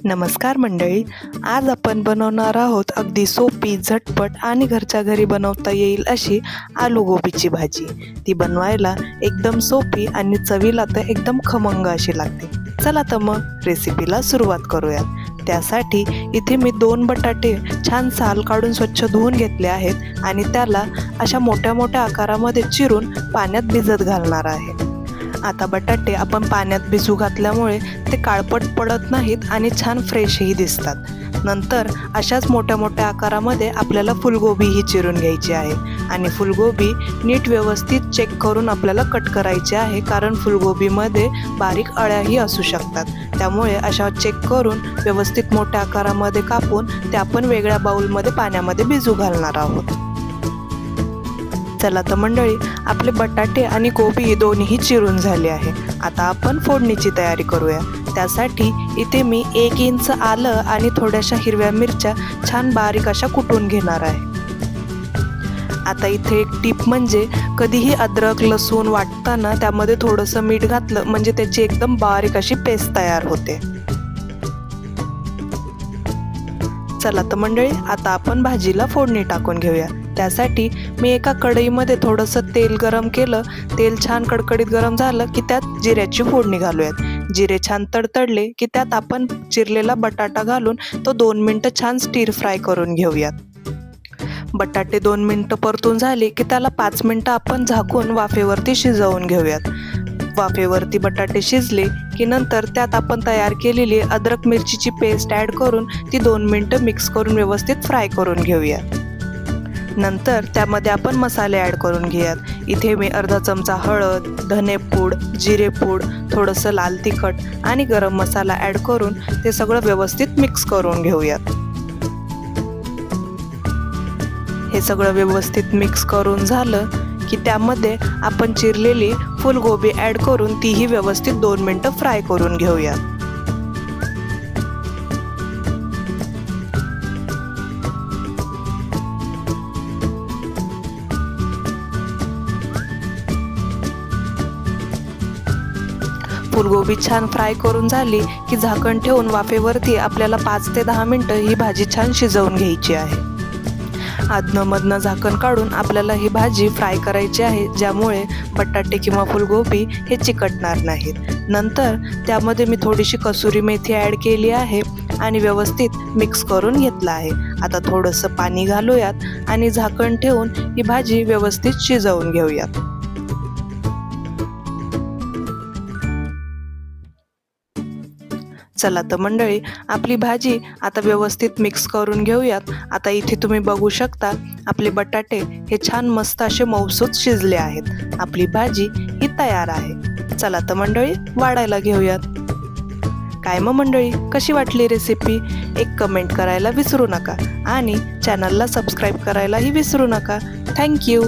नमस्कार मंडळी, आज आपण बनवणार आहोत अगदी सोपी, झटपट आणि घरच्या घरी बनवता येईल अशी आलू गोबीची भाजी। ती बनवायला एकदम सोपी आणि चवीला तर एकदम खमंग अशी लागते। चला तर मग रेसिपीला सुरुवात करूया। त्यासाठी इथे मी 2 बटाटे छान साल काढून स्वच्छ धुवून घेतले आहेत आणि त्याला अशा मोठ्या मोठ्या आकारामध्ये चिरून पाण्यात भिजत घालणार आहे। आता बटाटे आपण पाण्यात भिजू घातल्यामुळे ते काळपट पडत नाहीत आणि छान फ्रेशही दिसतात। नंतर अशाच मोठ्या मोठ्या आकारामध्ये आपल्याला फुलगोबीही चिरून घ्यायची आहे आणि फुलगोबी नीट व्यवस्थित चेक करून आपल्याला कट करायची आहे, कारण फुलगोबीमध्ये बारीक अळ्याही असू शकतात। त्यामुळे अशा चेक करून व्यवस्थित मोठ्या आकारामध्ये कापून ते आपण वेगळ्या बाउलमध्ये पाण्यामध्ये भिजू घालणार आहोत। चला तर मंडळी, आपले बटाटे आणि गोबी दोन्हीही चिरून झाले आहे। आता आपण फोडणीची तयारी करूया। त्यासाठी इथे मी 1 इंच आलं आणि थोड्याशा हिरव्या मिरच्या छान बारीक अशा कुटून घेणार आहे। आता इथे एक टिप म्हणजे कधीही अद्रक लसूण वाटताना त्यामध्ये थोडंसं मीठ घातलं म्हणजे त्याची एकदम बारीक अशी पेस्ट तयार होते। चला तर मंडळी, आता आपण भाजीला फोडणी टाकून घेऊया। त्यासाठी मी एका कढईमध्ये थोडंसं तेल गरम केलं। तेल छान कडकडीत गरम झालं की त्यात जिऱ्याची फोडणी घालूयात। जिरे छान तडतडले की त्यात आपण चिरलेला बटाटा घालून तो 2 मिनिटं छान स्टीर फ्राय करून घेऊयात। बटाटे 2 मिनिटं परतून झाले की त्याला 5 मिनिटं आपण झाकून वाफेवरती शिजवून घेऊयात। वाफेवरती बटाटे शिजले की नंतर त्यात आपण तयार केलेली अद्रक मिरचीची पेस्ट ॲड करून ती 2 मिनिटं मिक्स करून व्यवस्थित फ्राय करून घेऊया। नंतर त्यामध्ये आपण मसाले ॲड करून घेऊयात। इथे मी अर्धा चमचा हळद, धनेपूड, जिरेपूड, थोडंसं लाल तिखट आणि गरम मसाला ॲड करून ते सगळं व्यवस्थित मिक्स करून घेऊयात। हे सगळं व्यवस्थित मिक्स करून झालं की त्यामध्ये आपण चिरलेली फुलगोबी ॲड करून तीही व्यवस्थित 2 मिनिटं फ्राय करून घेऊया। फुलगोबी छान फ्राय करून झाली की झाकण ठेवून वाफेवरती आपल्याला 5 ते 10 मिनिटं ही भाजी छान शिजवून घ्यायची आहे। अधनं-मधनं झाकण काढून आपल्याला ही भाजी फ्राय करायची आहे, ज्यामुळे बटाटे किंवा फुलगोबी हे चिकटणार नाहीत। नंतर त्यामध्ये मी थोडीशी कसुरी मेथी ॲड केली आहे आणि व्यवस्थित मिक्स करून घेतलं आहे। आता थोडंसं पाणी घालूयात आणि झाकण ठेवून ही भाजी व्यवस्थित शिजवून घेऊयात। चला तर मंडळी, आपली भाजी आता व्यवस्थित मिक्स करून घेऊयात। आता इथे तुम्ही बघू शकता आपले बटाटे हे छान मस्त असे मऊसूत शिजले आहेत। आपली भाजी ही तयार आहे। चला तर मंडळी, वाढायला घेऊयात। काय मग मंडळी, कशी वाटली रेसिपी? एक कमेंट करायला विसरू नका आणि चॅनलला सबस्क्राईब करायलाही विसरू नका। थँक्यू।